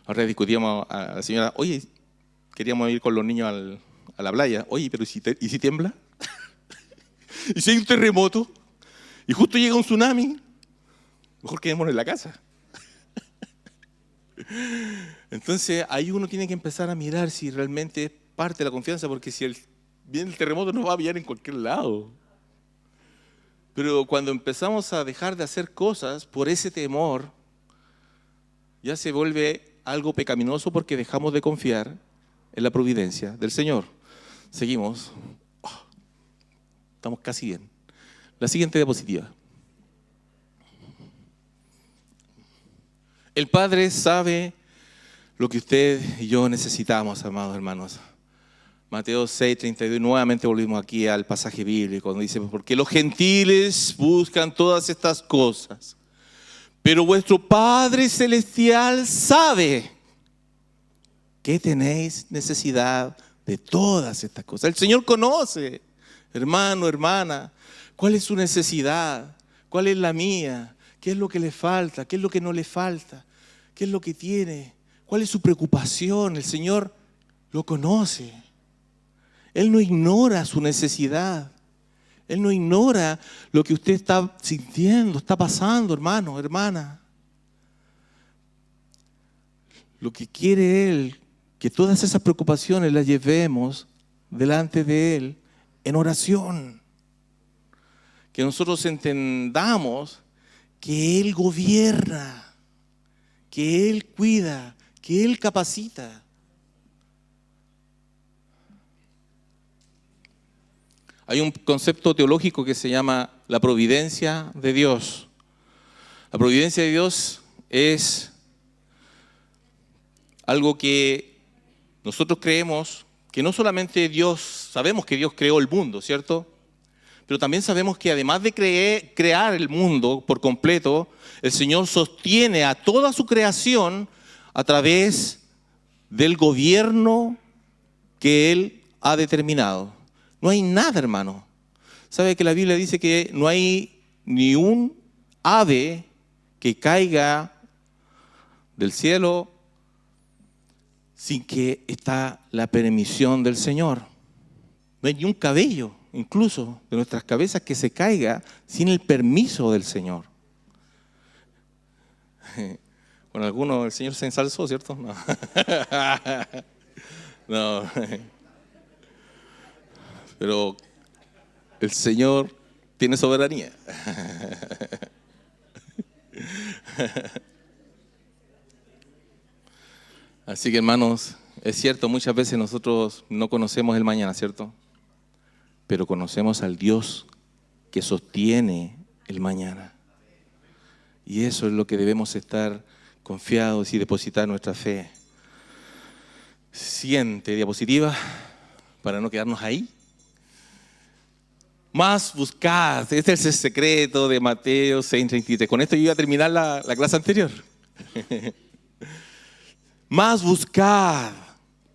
S1: Ahora discutíamos a la señora, oye, queríamos ir con los niños a la playa. Oye, pero ¿y si tiembla? ¿Y si hay un terremoto? Y justo llega un tsunami. Mejor quedémonos en la casa. Entonces, ahí uno tiene que empezar a mirar si realmente es parte de la confianza, porque si viene el terremoto nos va a pillar en cualquier lado. Pero cuando empezamos a dejar de hacer cosas por ese temor, ya se vuelve algo pecaminoso porque dejamos de confiar en la providencia del Señor. Seguimos. Estamos casi bien. La siguiente diapositiva. El Padre sabe lo que usted y yo necesitamos, amados hermanos. Mateo 6:32, nuevamente volvimos aquí al pasaje bíblico, donde dice, porque los gentiles buscan todas estas cosas, pero vuestro Padre Celestial sabe que tenéis necesidad de todas estas cosas. El Señor conoce, hermano, hermana, cuál es su necesidad, cuál es la mía, qué es lo que le falta, qué es lo que no le falta, qué es lo que tiene, cuál es su preocupación. El Señor lo conoce. Él no ignora su necesidad. Él no ignora lo que usted está sintiendo, está pasando, hermano, hermana. Lo que quiere Él, que todas esas preocupaciones las llevemos delante de Él en oración. Que nosotros entendamos que Él gobierna, que Él cuida, que Él capacita. Hay un concepto teológico que se llama la providencia de Dios. La providencia de Dios es algo que nosotros creemos que no solamente Dios, sabemos que Dios creó el mundo, ¿cierto? Pero también sabemos que además de crear el mundo por completo, el Señor sostiene a toda su creación a través del gobierno que Él ha determinado. No hay nada, hermano. ¿Sabe que la Biblia dice que no hay ni un ave que caiga del cielo sin que está la permisión del Señor? No hay ni un cabello, incluso de nuestras cabezas, que se caiga sin el permiso del Señor. Con algunos el Señor se ensalzó, ¿cierto? No. No. Pero el Señor tiene soberanía. Así que, hermanos, es cierto, muchas veces nosotros no conocemos el mañana, ¿cierto? Pero conocemos al Dios que sostiene el mañana. Y eso es lo que debemos estar confiados y depositar nuestra fe. Siguiente diapositiva, para no quedarnos ahí. Más buscad, este es el secreto de Mateo 6:33. Con esto yo iba a terminar la clase anterior. Más buscad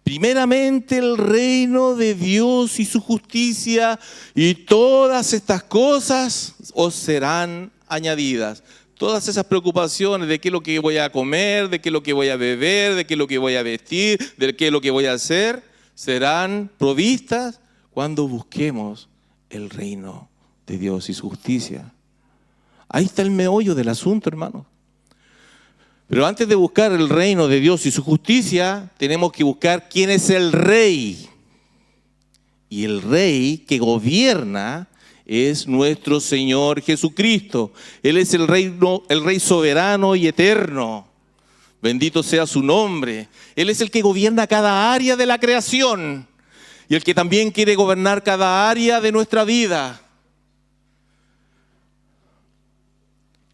S1: primeramente el reino de Dios y su justicia, y todas estas cosas os serán añadidas. Todas esas preocupaciones de qué es lo que voy a comer, de qué es lo que voy a beber, de qué es lo que voy a vestir, de qué es lo que voy a hacer, serán provistas cuando busquemos el reino de Dios y su justicia. Ahí está el meollo del asunto, hermano. Pero antes de buscar el reino de Dios y su justicia, tenemos que buscar quién es el rey. Y el rey que gobierna es nuestro Señor Jesucristo. Él es el rey soberano y eterno. Bendito sea su nombre. Él es el que gobierna cada área de la creación y el que también quiere gobernar cada área de nuestra vida.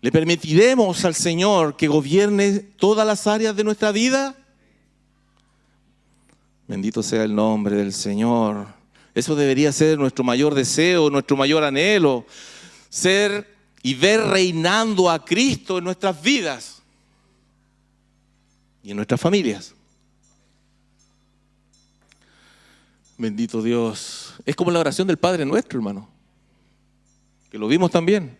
S1: ¿Le permitiremos al Señor que gobierne todas las áreas de nuestra vida? Bendito sea el nombre del Señor. Eso debería ser nuestro mayor deseo, nuestro mayor anhelo. Ser y ver reinando a Cristo en nuestras vidas y en nuestras familias. Bendito Dios. Es como la oración del Padre Nuestro, hermano, que lo vimos también.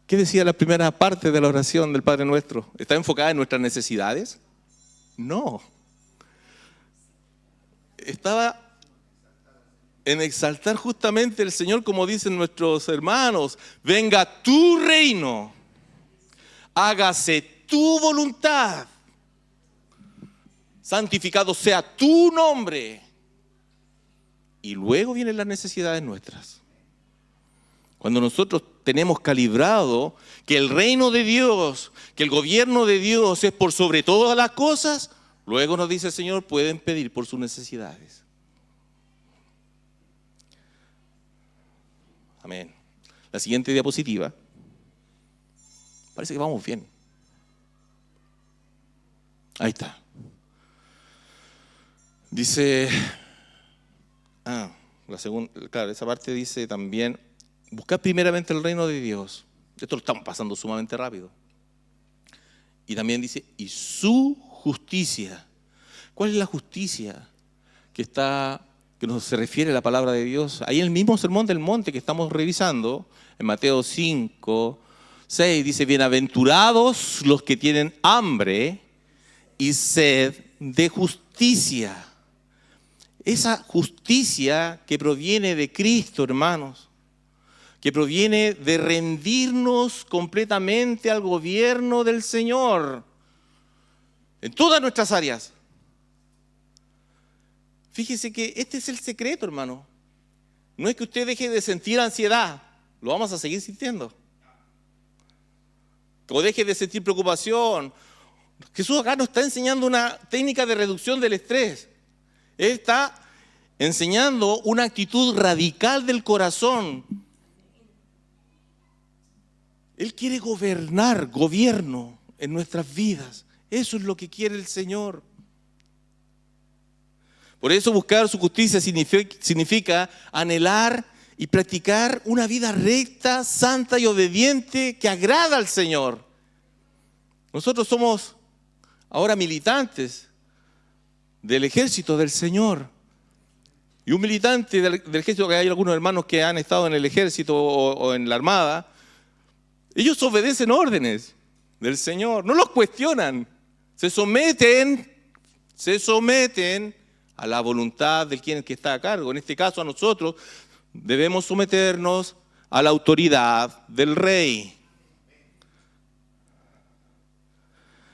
S1: ¿Qué decía la primera parte de la oración del Padre Nuestro? ¿Está enfocada en nuestras necesidades? No. Estaba en exaltar justamente el Señor, como dicen nuestros hermanos. Venga tu reino, hágase tu voluntad, santificado sea tu nombre. Y luego vienen las necesidades nuestras. Cuando nosotros tenemos calibrado que el reino de Dios, que el gobierno de Dios es por sobre todas las cosas, luego nos dice el Señor, pueden pedir por sus necesidades. Amén. La siguiente diapositiva. Parece que vamos bien. Ahí está. Dice, la segunda, claro, esa parte dice también, buscad primeramente el reino de Dios. Esto lo estamos pasando sumamente rápido. Y también dice, y su justicia. ¿Cuál es la justicia que nos se refiere a la palabra de Dios? Ahí en el mismo Sermón del Monte que estamos revisando, en Mateo 5, 6, dice, bienaventurados los que tienen hambre y sed de justicia. Esa justicia que proviene de Cristo, hermanos, que proviene de rendirnos completamente al gobierno del Señor en todas nuestras áreas. Fíjese que este es el secreto, hermano. No es que usted deje de sentir ansiedad, lo vamos a seguir sintiendo. O deje de sentir preocupación. Jesús acá nos está enseñando una técnica de reducción del estrés. Él está enseñando una actitud radical del corazón. Él quiere gobierno en nuestras vidas. Eso es lo que quiere el Señor. Por eso buscar su justicia significa anhelar y practicar una vida recta, santa y obediente que agrada al Señor. Nosotros somos ahora militantes del ejército del Señor. Y un militante del ejército, que hay algunos hermanos que han estado en el ejército o en la armada, ellos obedecen órdenes del Señor, no los cuestionan, se someten a la voluntad de quien que está a cargo. En este caso a nosotros debemos someternos a la autoridad del rey.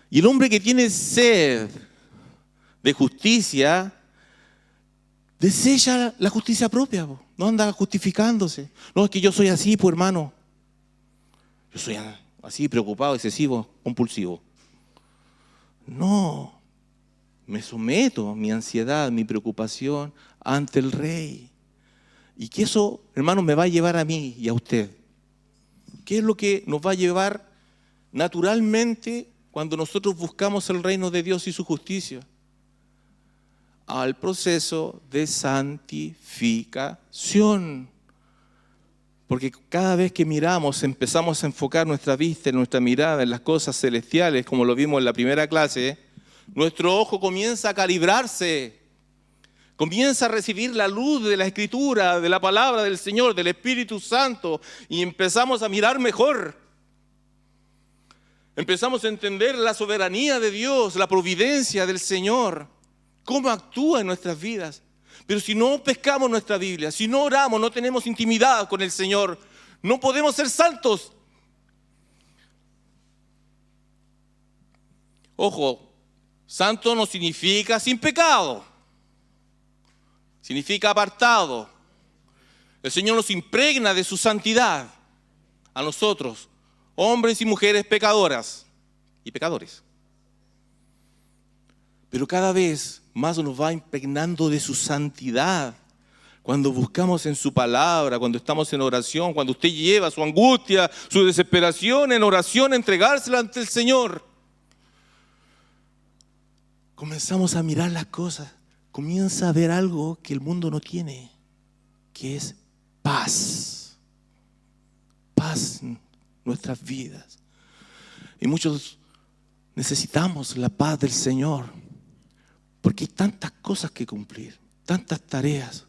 S1: Y el hombre que tiene sed de justicia desecha la justicia propia, no anda justificándose. No, es que yo soy así, pues hermano. Yo soy así, preocupado, excesivo, compulsivo. No, me someto mi ansiedad, mi preocupación ante el Rey. Y que eso, hermano, me va a llevar a mí y a usted. ¿Qué es lo que nos va a llevar naturalmente cuando nosotros buscamos el reino de Dios y su justicia? Al proceso de santificación. Porque cada vez que miramos, empezamos a enfocar nuestra vista, nuestra mirada en las cosas celestiales, como lo vimos en la primera clase, nuestro ojo comienza a calibrarse, comienza a recibir la luz de la Escritura, de la palabra del Señor, del Espíritu Santo, y empezamos a mirar mejor. Empezamos a entender la soberanía de Dios, la providencia del Señor, cómo actúa en nuestras vidas. Pero si no pescamos nuestra Biblia, si no oramos, no tenemos intimidad con el Señor, no podemos ser santos. Ojo, santo no significa sin pecado, significa apartado. El Señor nos impregna de su santidad a nosotros, hombres y mujeres pecadoras y pecadores. Pero cada vez más nos va impregnando de su santidad. Cuando buscamos en su palabra, cuando estamos en oración, cuando usted lleva su angustia, su desesperación en oración, entregársela ante el Señor. Comenzamos a mirar las cosas, comienza a ver algo que el mundo no tiene, que es paz. Paz en nuestras vidas. Y muchos necesitamos la paz del Señor. Porque hay tantas cosas que cumplir, tantas tareas.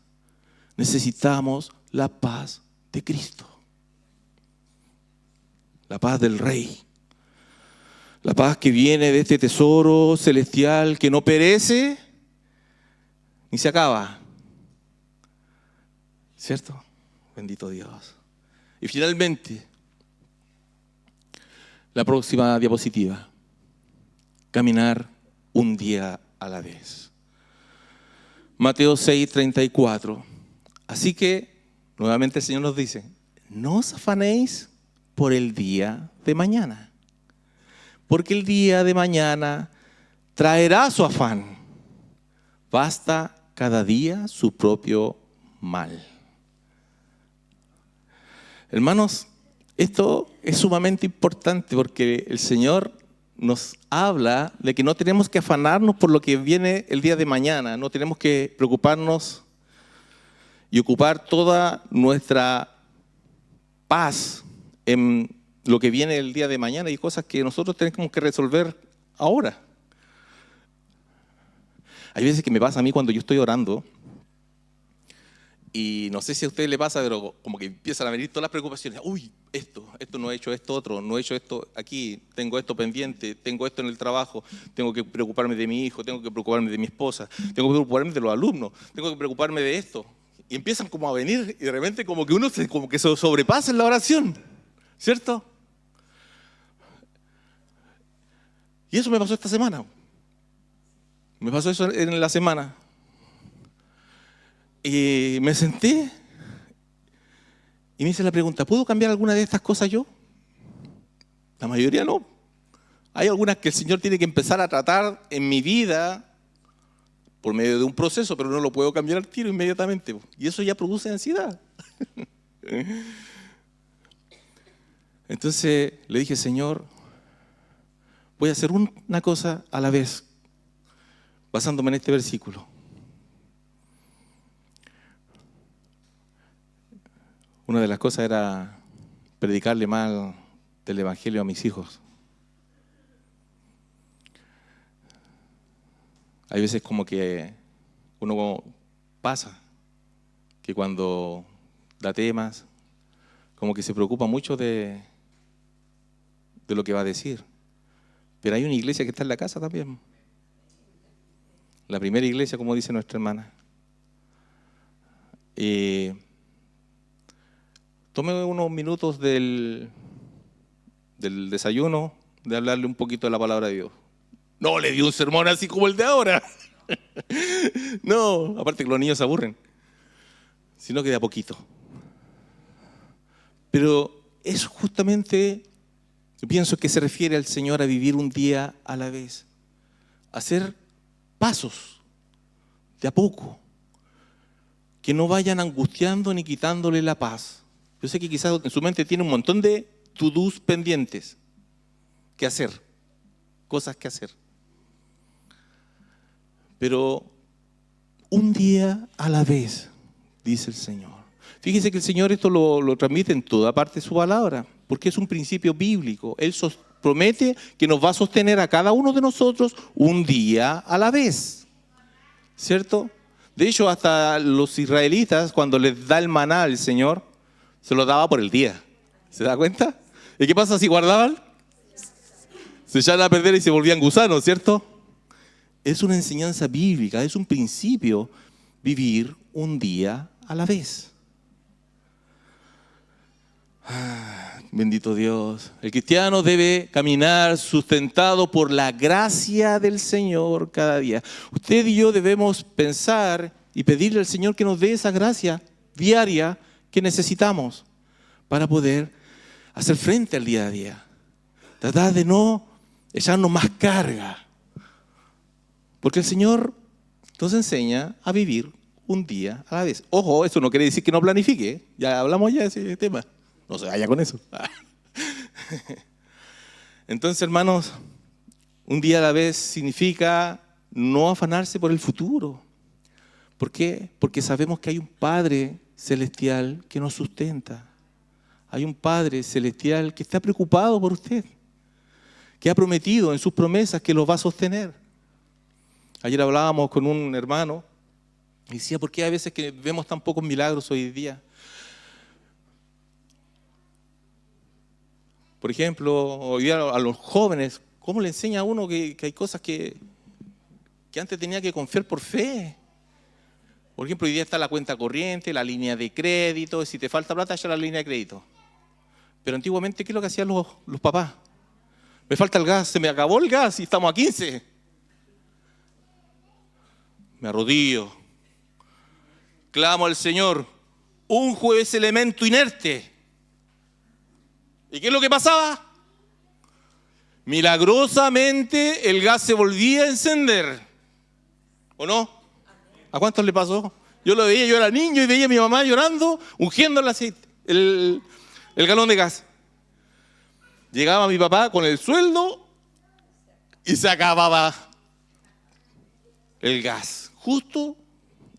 S1: Necesitamos la paz de Cristo. La paz del Rey. La paz que viene de este tesoro celestial que no perece ni se acaba. ¿Cierto? Bendito Dios. Y finalmente, la próxima diapositiva. Caminar un día a la vez. Mateo 6:34. Así que, nuevamente el Señor nos dice, no os afanéis por el día de mañana, porque el día de mañana traerá su afán. Basta cada día su propio mal. Hermanos, esto es sumamente importante porque el Señor nos habla de que no tenemos que afanarnos por lo que viene el día de mañana, no tenemos que preocuparnos y ocupar toda nuestra paz en lo que viene el día de mañana y cosas que nosotros tenemos que resolver ahora. Hay veces que me pasa a mí cuando yo estoy orando y no sé si a ustedes les pasa, pero como que empiezan a venir todas las preocupaciones. Uy, esto no he hecho esto otro, no he hecho esto aquí, tengo esto pendiente, tengo esto en el trabajo, tengo que preocuparme de mi hijo, tengo que preocuparme de mi esposa, tengo que preocuparme de los alumnos, tengo que preocuparme de esto. Y empiezan como a venir y de repente como que uno se sobrepasa en la oración, ¿cierto? Y eso me pasó esta semana. Me pasó eso en la semana. Y me senté y me hice la pregunta, ¿puedo cambiar alguna de estas cosas yo? La mayoría no. Hay algunas que el Señor tiene que empezar a tratar en mi vida por medio de un proceso, pero no lo puedo cambiar al tiro inmediatamente. Y eso ya produce ansiedad. Entonces le dije, Señor, voy a hacer una cosa a la vez, basándome en este versículo. Una de las cosas era predicarle mal del Evangelio a mis hijos. Hay veces como que uno pasa que cuando da temas, como que se preocupa mucho de lo que va a decir. Pero hay una iglesia que está en la casa también. La primera iglesia, como dice nuestra hermana. Tome unos minutos del desayuno, de hablarle un poquito de la palabra de Dios. No le di un sermón así como el de ahora. No, aparte que los niños se aburren. Sino que de a poquito. Pero eso justamente, yo pienso que se refiere al Señor a vivir un día a la vez. Hacer pasos de a poco. Que no vayan angustiando ni quitándole la paz. Yo sé que quizás en su mente tiene un montón de to-dos pendientes que hacer, cosas que hacer. Pero un día a la vez, dice el Señor. Fíjese que el Señor esto lo transmite en toda parte de su palabra, porque es un principio bíblico. Él promete que nos va a sostener a cada uno de nosotros un día a la vez, ¿cierto? De hecho, hasta los israelitas, cuando les da el maná al Señor, se lo daba por el día. ¿Se da cuenta? ¿Y qué pasa si guardaban? Se echaban a perder y se volvían gusanos, ¿cierto? Es una enseñanza bíblica, es un principio vivir un día a la vez. Bendito Dios. El cristiano debe caminar sustentado por la gracia del Señor cada día. Usted y yo debemos pensar y pedirle al Señor que nos dé esa gracia diaria que necesitamos para poder hacer frente al día a día. Tratar de no echarnos más carga. Porque el Señor nos enseña a vivir un día a la vez. Ojo, eso no quiere decir que no planifique. Ya hablamos ya de ese tema. No se vaya con eso. Entonces, hermanos, un día a la vez significa no afanarse por el futuro. ¿Por qué? Porque sabemos que hay un Padre celestial que nos sustenta. Hay un Padre celestial que está preocupado por usted, que ha prometido en sus promesas que los va a sostener. Ayer hablábamos con un hermano y decía, ¿por qué a veces que vemos tan pocos milagros hoy día? Por ejemplo, hoy día a los jóvenes, ¿Cómo le enseña a uno que hay cosas que antes tenía que confiar por fe? Por ejemplo, hoy día está la cuenta corriente, la línea de crédito, si te falta plata, ya la línea de crédito. Pero antiguamente, ¿qué es lo que hacían los papás? Me falta el gas, se me acabó el gas y estamos a 15. Me arrodillo, clamo al Señor, unjo ese elemento inerte. ¿Y qué es lo que pasaba? Milagrosamente el gas se volvía a encender. ¿O no? ¿A cuántos le pasó? Yo lo veía, yo era niño y veía a mi mamá llorando, ungiendo el aceite, el galón de gas. Llegaba mi papá con el sueldo y se acababa el gas. Justo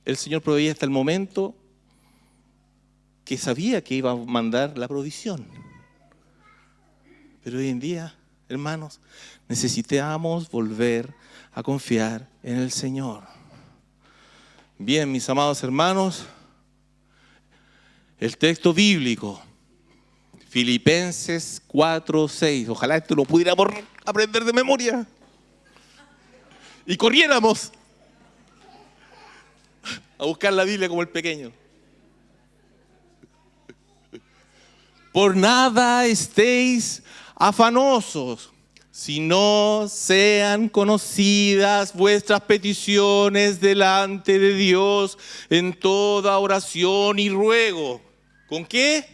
S1: el Señor proveía hasta el momento que sabía que iba a mandar la provisión. Pero hoy en día, hermanos, necesitamos volver a confiar en el Señor. Bien, mis amados hermanos, el texto bíblico, Filipenses 4:6. Ojalá esto lo pudiéramos aprender de memoria y corriéramos a buscar la Biblia como el pequeño. Por nada estéis afanosos, si no sean conocidas vuestras peticiones delante de Dios en toda oración y ruego. ¿Con qué?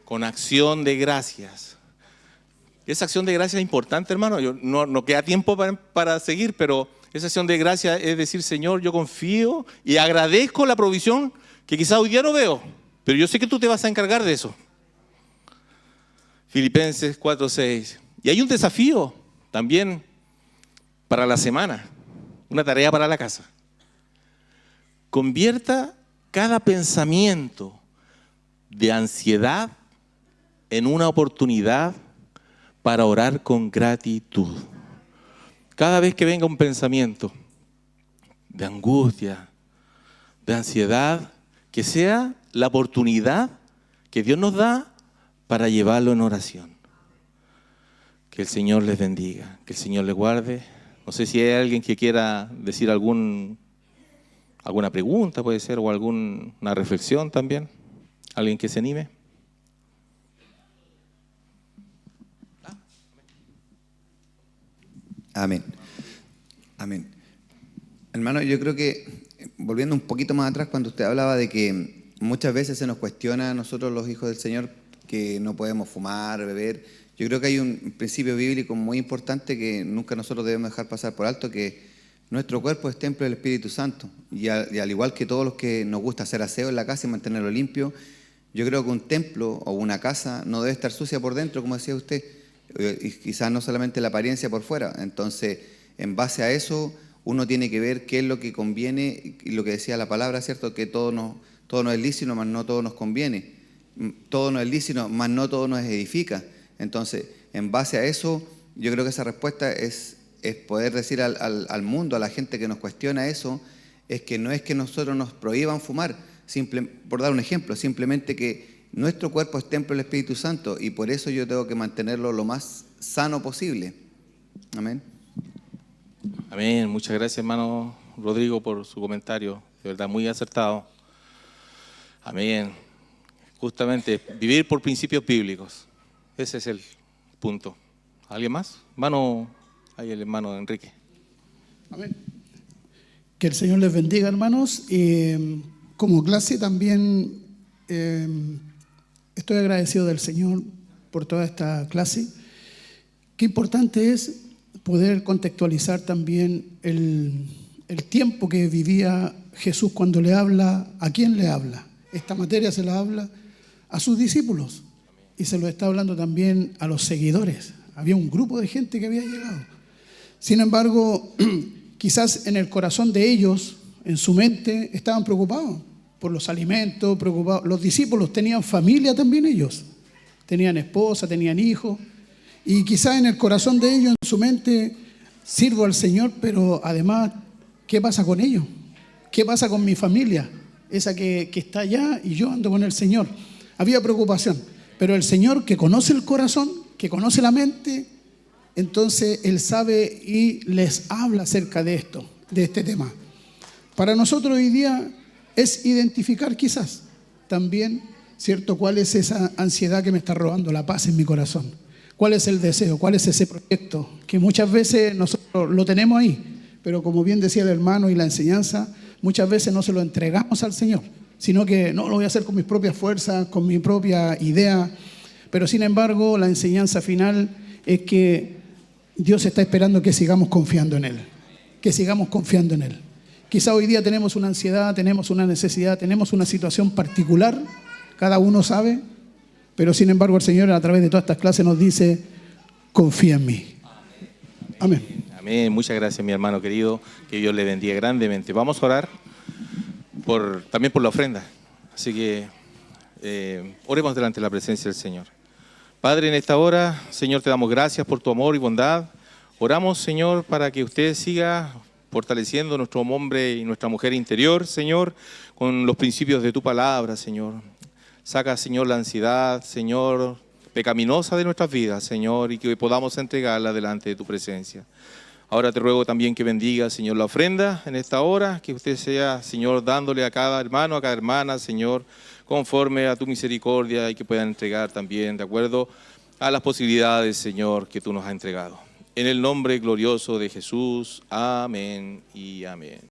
S1: Con acción de gracias. Esa acción de gracias es importante, hermano. No queda tiempo para seguir, pero esa acción de gracias es decir, Señor, yo confío y agradezco la provisión que quizás hoy día no veo, pero yo sé que tú te vas a encargar de eso. Filipenses 4:6. Y hay un desafío también para la semana, una tarea para la casa. Convierta cada pensamiento de ansiedad en una oportunidad para orar con gratitud. Cada vez que venga un pensamiento de angustia, de ansiedad, que sea la oportunidad que Dios nos da para llevarlo en oración. Que el Señor les bendiga, que el Señor les guarde. No sé si hay alguien que quiera decir alguna pregunta, puede ser, o alguna reflexión también. ¿Alguien que se anime?
S2: Amén. Amén. Hermano, yo creo que, volviendo un poquito más atrás, cuando usted hablaba de que muchas veces se nos cuestiona a nosotros los hijos del Señor que no podemos fumar, beber. Yo creo que hay un principio bíblico muy importante que nunca nosotros debemos dejar pasar por alto, que nuestro cuerpo es templo del Espíritu Santo. Y al igual que todos los que nos gusta hacer aseo en la casa y mantenerlo limpio, yo creo que un templo o una casa no debe estar sucia por dentro, como decía usted, y quizás no solamente la apariencia por fuera. Entonces, en base a eso, uno tiene que ver qué es lo que conviene, y lo que decía la palabra, ¿cierto? Que todo no es lícito, mas no todo nos conviene. Todo no es lícito, mas no todo nos edifica. Entonces, en base a eso, yo creo que esa respuesta es poder decir al mundo, a la gente que nos cuestiona eso, es que no es que nosotros nos prohíban fumar, por dar un ejemplo, simplemente que nuestro cuerpo es templo del Espíritu Santo y por eso yo tengo que mantenerlo lo más sano posible. Amén.
S1: Amén. Muchas gracias, hermano Rodrigo, por su comentario. De verdad, muy acertado. Amén. Justamente, vivir por principios bíblicos. Ese es el punto. ¿Alguien más? Hermano, ahí el hermano Enrique.
S3: Amén. Que el Señor les bendiga, hermanos. Como clase también estoy agradecido del Señor por toda esta clase. Qué importante es poder contextualizar también el tiempo que vivía Jesús cuando le habla. ¿A quién le habla? Esta materia se la habla a sus discípulos. Y se lo está hablando también a los seguidores. Había un grupo de gente que había llegado. Sin embargo, quizás en el corazón de ellos, en su mente, estaban preocupados por los alimentos, preocupados. Los discípulos tenían familia también ellos. Tenían esposa, tenían hijos. Y quizás en el corazón de ellos, en su mente, sirvo al Señor, pero además, ¿qué pasa con ellos? ¿Qué pasa con mi familia? Esa que está allá y yo ando con el Señor. Había preocupación. Pero el Señor, que conoce el corazón, que conoce la mente, entonces Él sabe y les habla acerca de esto, de este tema. Para nosotros hoy día es identificar quizás también, ¿cierto?, cuál es esa ansiedad que me está robando la paz en mi corazón. ¿Cuál es el deseo? ¿Cuál es ese proyecto? Que muchas veces nosotros lo tenemos ahí, pero como bien decía el hermano y la enseñanza, muchas veces no se lo entregamos al Señor, sino que no, lo voy a hacer con mis propias fuerzas, con mi propia idea. Pero sin embargo, la enseñanza final es que Dios está esperando que sigamos confiando en Él, que sigamos confiando en Él. Quizá hoy día tenemos una ansiedad, tenemos una necesidad, tenemos una situación particular, cada uno sabe, pero sin embargo el Señor a través de todas estas clases nos dice, confía en mí. Amén.
S1: Amén. Muchas gracias, mi hermano querido. Que Dios le bendiga grandemente. Vamos a orar también por la ofrenda. Así que oremos delante de la presencia del Señor. Padre, en esta hora, Señor, te damos gracias por tu amor y bondad. Oramos, Señor, para que usted siga fortaleciendo nuestro hombre y nuestra mujer interior, Señor, con los principios de tu palabra, Señor. Saca, Señor, la ansiedad, Señor, pecaminosa de nuestras vidas, Señor, y que podamos entregarla delante de tu presencia. Ahora te ruego también que bendiga, Señor, la ofrenda en esta hora, que usted sea, Señor, dándole a cada hermano, a cada hermana, Señor, conforme a tu misericordia y que puedan entregar también de acuerdo a las posibilidades, Señor, que tú nos has entregado. En el nombre glorioso de Jesús, amén y amén.